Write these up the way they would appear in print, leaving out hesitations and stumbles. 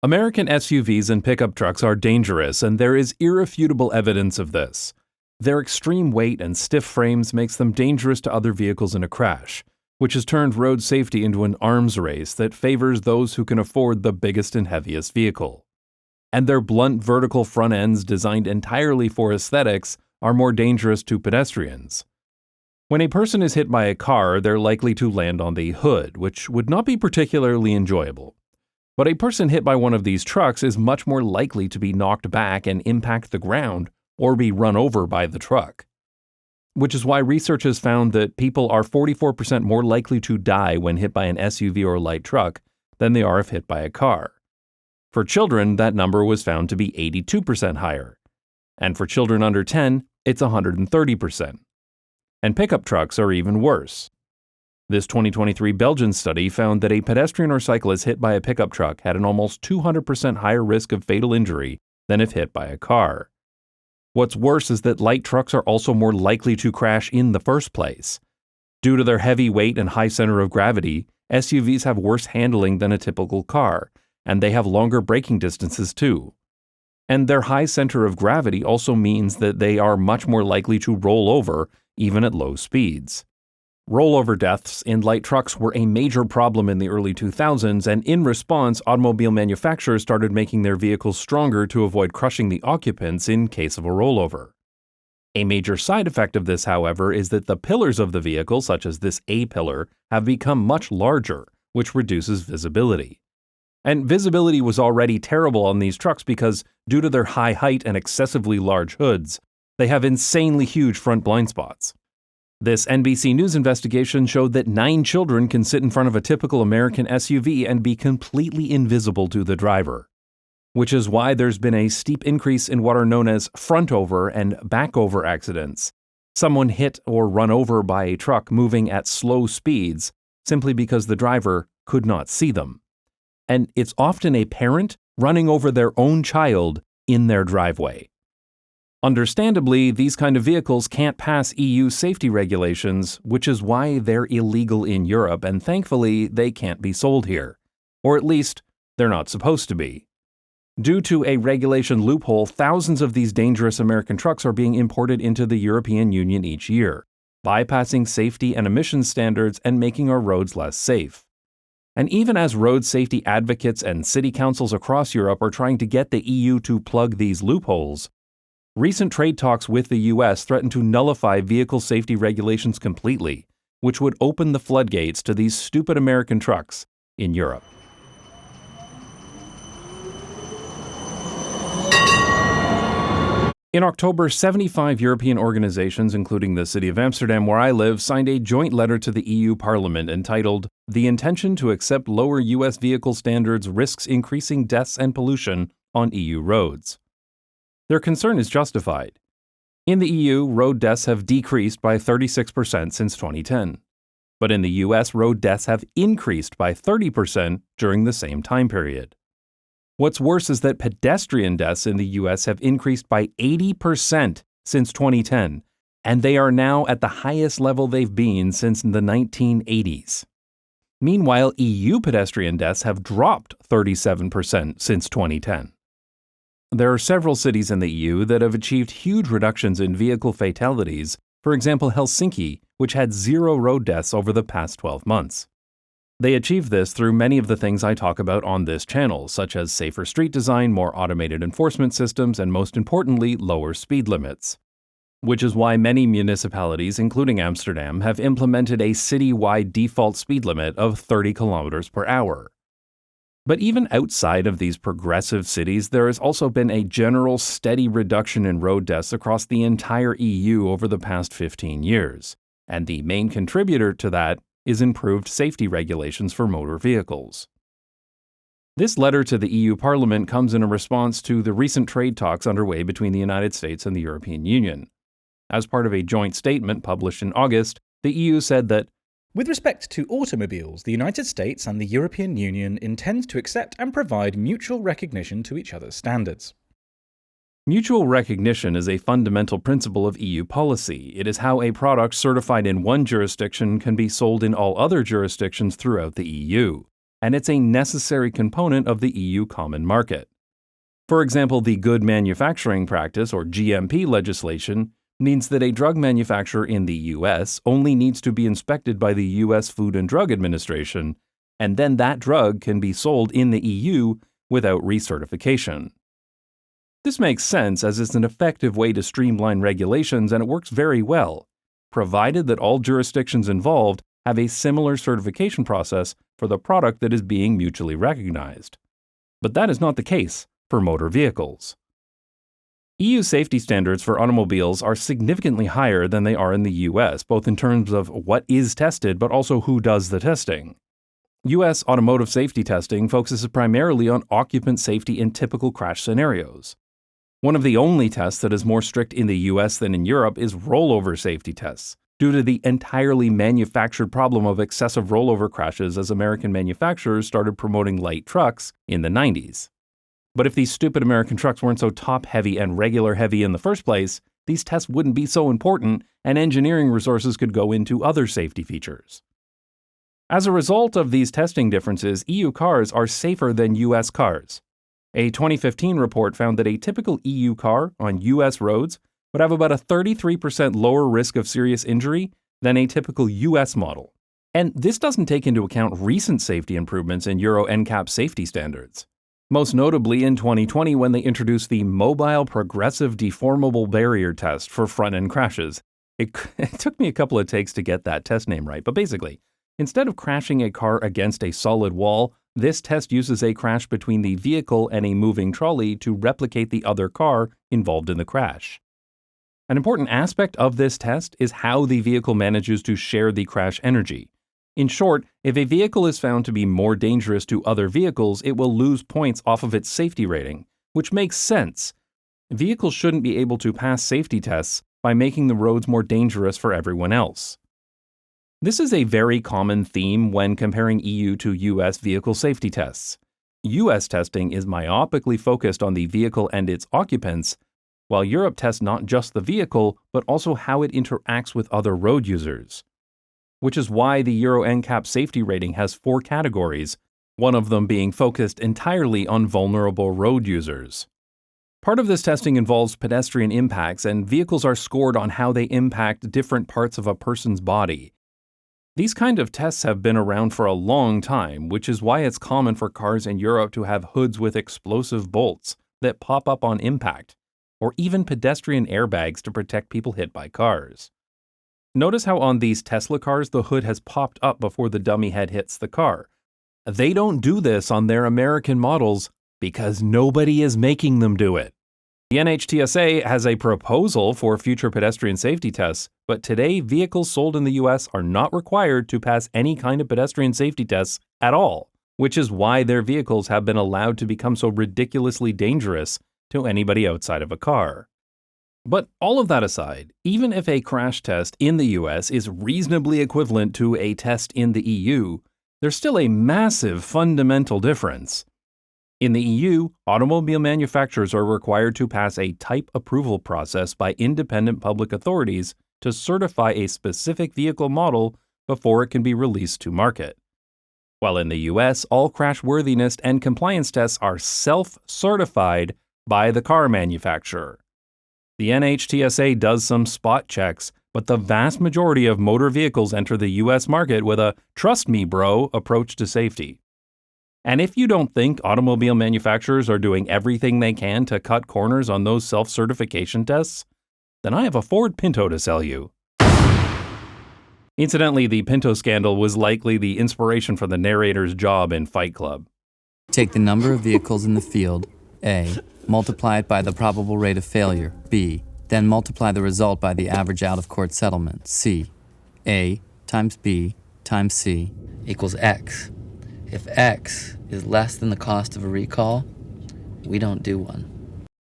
American SUVs and pickup trucks are dangerous, and there is irrefutable evidence of this. Their extreme weight and stiff frames makes them dangerous to other vehicles in a crash, which has turned road safety into an arms race that favors those who can afford the biggest and heaviest vehicle. And their blunt vertical front ends designed entirely for aesthetics are more dangerous to pedestrians. When a person is hit by a car, they're likely to land on the hood, which would not be particularly enjoyable. But a person hit by one of these trucks is much more likely to be knocked back and impact the ground or be run over by the truck. Which is why research has found that people are 44% more likely to die when hit by an SUV or light truck than they are if hit by a car. For children, that number was found to be 82% higher. And for children under 10, it's 130%. And pickup trucks are even worse. This 2023 Belgian study found that a pedestrian or cyclist hit by a pickup truck had an almost 200% higher risk of fatal injury than if hit by a car. What's worse is that light trucks are also more likely to crash in the first place. Due to their heavy weight and high center of gravity, SUVs have worse handling than a typical car, and they have longer braking distances too. And their high center of gravity also means that they are much more likely to roll over, even at low speeds. Rollover deaths in light trucks were a major problem in the early 2000s, and in response, automobile manufacturers started making their vehicles stronger to avoid crushing the occupants in case of a rollover. A major side effect of this, however, is that the pillars of the vehicle, such as this A-pillar, have become much larger, which reduces visibility. And visibility was already terrible on these trucks because, due to their high height and excessively large hoods, they have insanely huge front blind spots. This NBC News investigation showed that 9 children can sit in front of a typical American SUV and be completely invisible to the driver. Which is why there's been a steep increase in what are known as front-over and back-over accidents. Someone hit or run over by a truck moving at slow speeds simply because the driver could not see them. And it's often a parent running over their own child in their driveway. Understandably, these kind of vehicles can't pass EU safety regulations, which is why they're illegal in Europe, and thankfully, they can't be sold here. Or at least, they're not supposed to be. Due to a regulation loophole, thousands of these dangerous American trucks are being imported into the European Union each year, bypassing safety and emissions standards and making our roads less safe. And even as road safety advocates and city councils across Europe are trying to get the EU to plug these loopholes, recent trade talks with the US threaten to nullify vehicle safety regulations completely, which would open the floodgates to these stupid American trucks in Europe. In October, 75 European organizations, including the City of Amsterdam where I live, signed a joint letter to the EU Parliament entitled, "The intention to accept lower US vehicle standards risks increasing deaths and pollution on EU roads." Their concern is justified. In the EU, road deaths have decreased by 36% since 2010. But in the US, road deaths have increased by 30% during the same time period. What's worse is that pedestrian deaths in the US have increased by 80% since 2010, and they are now at the highest level they've been since the 1980s. Meanwhile, EU pedestrian deaths have dropped 37% since 2010. There are several cities in the EU that have achieved huge reductions in vehicle fatalities, for example Helsinki, which had 0 road deaths over the past 12 months. They achieve this through many of the things I talk about on this channel, such as safer street design, more automated enforcement systems, and most importantly, lower speed limits. Which is why many municipalities, including Amsterdam, have implemented a city-wide default speed limit of 30 kilometers per hour. But even outside of these progressive cities, there has also been a general steady reduction in road deaths across the entire EU over the past 15 years, and the main contributor to that is improved safety regulations for motor vehicles. This letter to the EU Parliament comes in a response to the recent trade talks underway between the United States and the European Union. As part of a joint statement published in August, the EU said that, "With respect to automobiles, the United States and the European Union intend to accept and provide mutual recognition to each other's standards." Mutual recognition is a fundamental principle of EU policy. It is how a product certified in one jurisdiction can be sold in all other jurisdictions throughout the EU. and it's a necessary component of the EU common market. For example, the Good Manufacturing Practice, or GMP legislation, means that a drug manufacturer in the US only needs to be inspected by the US Food and Drug Administration, and then that drug can be sold in the EU without recertification. This makes sense as it's an effective way to streamline regulations, and it works very well, provided that all jurisdictions involved have a similar certification process for the product that is being mutually recognized. But that is not the case for motor vehicles. EU safety standards for automobiles are significantly higher than they are in the US, both in terms of what is tested but also who does the testing. US automotive safety testing focuses primarily on occupant safety in typical crash scenarios. One of the only tests that is more strict in the US than in Europe is rollover safety tests, due to the entirely manufactured problem of excessive rollover crashes as American manufacturers started promoting light trucks in the 90s. But if these stupid American trucks weren't so top-heavy and regular-heavy in the first place, these tests wouldn't be so important, and engineering resources could go into other safety features. As a result of these testing differences, EU cars are safer than US cars. A 2015 report found that a typical EU car on US roads would have about a 33% lower risk of serious injury than a typical US model. And this doesn't take into account recent safety improvements in Euro NCAP safety standards. Most notably in 2020 when they introduced the Mobile Progressive Deformable Barrier Test for front-end crashes. It took me a couple of takes to get that test name right, but basically, instead of crashing a car against a solid wall, this test uses a crash between the vehicle and a moving trolley to replicate the other car involved in the crash. An important aspect of this test is how the vehicle manages to share the crash energy. In short, if a vehicle is found to be more dangerous to other vehicles, it will lose points off of its safety rating, which makes sense. Vehicles shouldn't be able to pass safety tests by making the roads more dangerous for everyone else. This is a very common theme when comparing EU to US vehicle safety tests. US testing is myopically focused on the vehicle and its occupants, while Europe tests not just the vehicle, but also how it interacts with other road users. Which is why the Euro NCAP safety rating has 4 categories, one of them being focused entirely on vulnerable road users. Part of this testing involves pedestrian impacts, and vehicles are scored on how they impact different parts of a person's body. These kind of tests have been around for a long time, which is why it's common for cars in Europe to have hoods with explosive bolts that pop up on impact, or even pedestrian airbags to protect people hit by cars. Notice how on these Tesla cars the hood has popped up before the dummy head hits the car. They don't do this on their American models because nobody is making them do it. The NHTSA has a proposal for future pedestrian safety tests, but today vehicles sold in the US are not required to pass any kind of pedestrian safety tests at all, which is why their vehicles have been allowed to become so ridiculously dangerous to anybody outside of a car. But all of that aside, even if a crash test in the US is reasonably equivalent to a test in the EU, there's still a massive fundamental difference. In the EU, automobile manufacturers are required to pass a type approval process by independent public authorities to certify a specific vehicle model before it can be released to market. While in the US, all crashworthiness and compliance tests are self-certified by the car manufacturer. The NHTSA does some spot checks, but the vast majority of motor vehicles enter the US market with a "trust me, bro" approach to safety. And if you don't think automobile manufacturers are doing everything they can to cut corners on those self-certification tests, then I have a Ford Pinto to sell you. Incidentally, the Pinto scandal was likely the inspiration for the narrator's job in Fight Club. Take the number of vehicles in the field, A, multiply it by the probable rate of failure, B, then multiply the result by the average out-of-court settlement, C. A times B times C equals X. If X is less than the cost of a recall, we don't do one.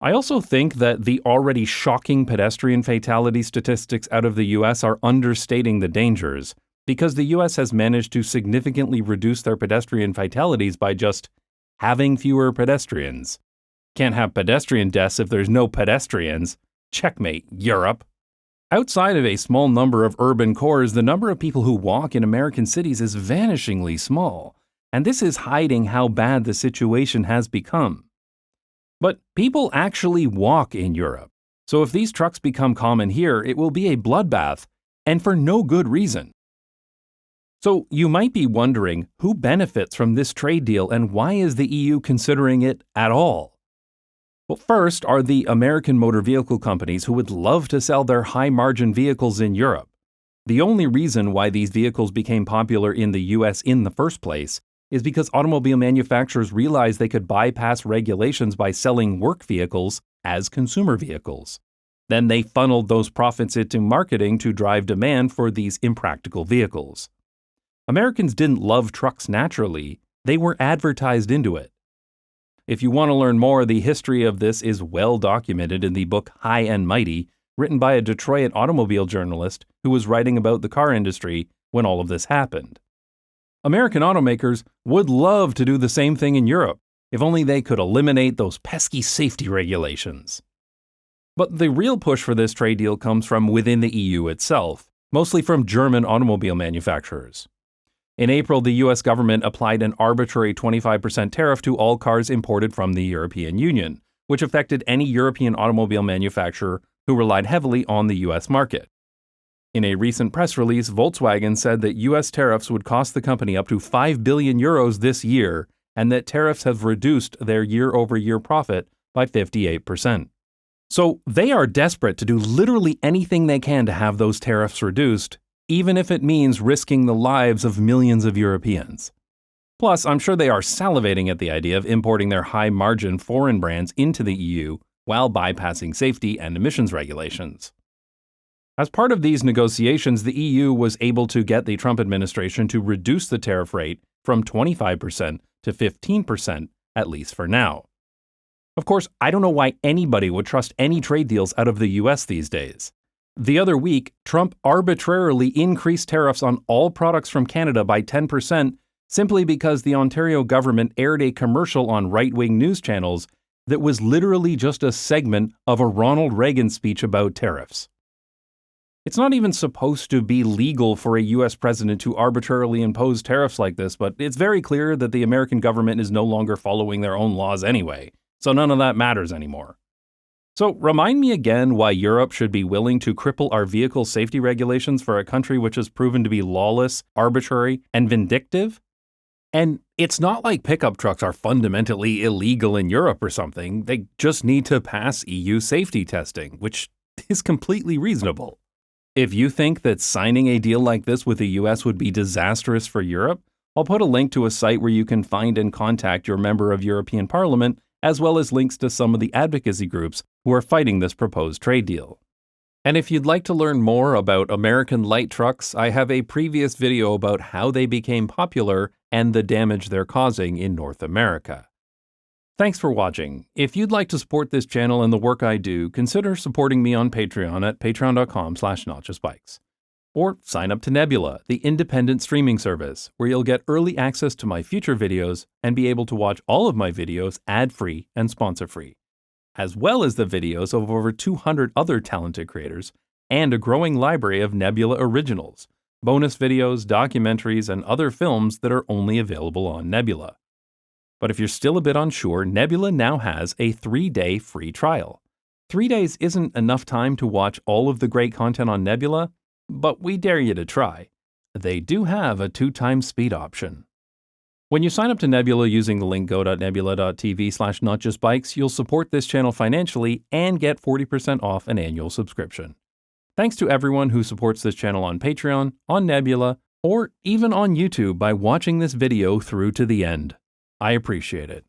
I also think that the already shocking pedestrian fatality statistics out of the US are understating the dangers, because the US has managed to significantly reduce their pedestrian fatalities by just having fewer pedestrians. Can't have pedestrian deaths if there's no pedestrians. Checkmate, Europe. Outside of a small number of urban cores, the number of people who walk in American cities is vanishingly small. and this is hiding how bad the situation has become. But people actually walk in Europe, so if these trucks become common here, it will be a bloodbath, and for no good reason. So you might be wondering who benefits from this trade deal and why is the EU considering it at all? Well, first are the American motor vehicle companies who would love to sell their high-margin vehicles in Europe. The only reason why these vehicles became popular in the US in the first place is because automobile manufacturers realized they could bypass regulations by selling work vehicles as consumer vehicles. Then they funneled those profits into marketing to drive demand for these impractical vehicles. Americans didn't love trucks naturally, they were advertised into it. If you want to learn more, the history of this is well documented in the book High and Mighty, written by a Detroit automobile journalist who was writing about the car industry when all of this happened. American automakers would love to do the same thing in Europe, if only they could eliminate those pesky safety regulations. But the real push for this trade deal comes from within the EU itself, mostly from German automobile manufacturers. In April, the US government applied an arbitrary 25% tariff to all cars imported from the European Union, which affected any European automobile manufacturer who relied heavily on the US market. In a recent press release, Volkswagen said that US tariffs would cost the company up to 5 billion euros this year, and that tariffs have reduced their year-over-year profit by 58%. So they are desperate to do literally anything they can to have those tariffs reduced, even if it means risking the lives of millions of Europeans. Plus, I'm sure they are salivating at the idea of importing their high-margin foreign brands into the EU while bypassing safety and emissions regulations. As part of these negotiations, the EU was able to get the Trump administration to reduce the tariff rate from 25% to 15%, at least for now. Of course, I don't know why anybody would trust any trade deals out of the US these days. The other week, Trump arbitrarily increased tariffs on all products from Canada by 10% simply because the Ontario government aired a commercial on right-wing news channels that was literally just a segment of a Ronald Reagan speech about tariffs. It's not even supposed to be legal for a US president to arbitrarily impose tariffs like this, but it's very clear that the American government is no longer following their own laws anyway, so none of that matters anymore. So remind me again why Europe should be willing to cripple our vehicle safety regulations for a country which has proven to be lawless, arbitrary, and vindictive? And it's not like pickup trucks are fundamentally illegal in Europe or something. They just need to pass EU safety testing, which is completely reasonable. If you think that signing a deal like this with the US would be disastrous for Europe, I'll put a link to a site where you can find and contact your member of European Parliament, as well as links to some of the advocacy groups who are fighting this proposed trade deal. And if you'd like to learn more about American light trucks, I have a previous video about how they became popular and the damage they're causing in North America. Thanks for watching. If you'd like to support this channel and the work I do, consider supporting me on Patreon at patreon.com/notjustbikes. Or sign up to Nebula, the independent streaming service, where you'll get early access to my future videos and be able to watch all of my videos ad-free and sponsor-free, as well as the videos of over 200 other talented creators and a growing library of Nebula originals, bonus videos, documentaries, and other films that are only available on Nebula. But if you're still a bit unsure, Nebula now has a 3-day free trial. 3 days isn't enough time to watch all of the great content on Nebula, but we dare you to try. They do have a 2x speed option. When you sign up to Nebula using the link go.nebula.tv/notjustbikes, you'll support this channel financially and get 40% off an annual subscription. Thanks to everyone who supports this channel on Patreon, on Nebula, or even on YouTube by watching this video through to the end. I appreciate it.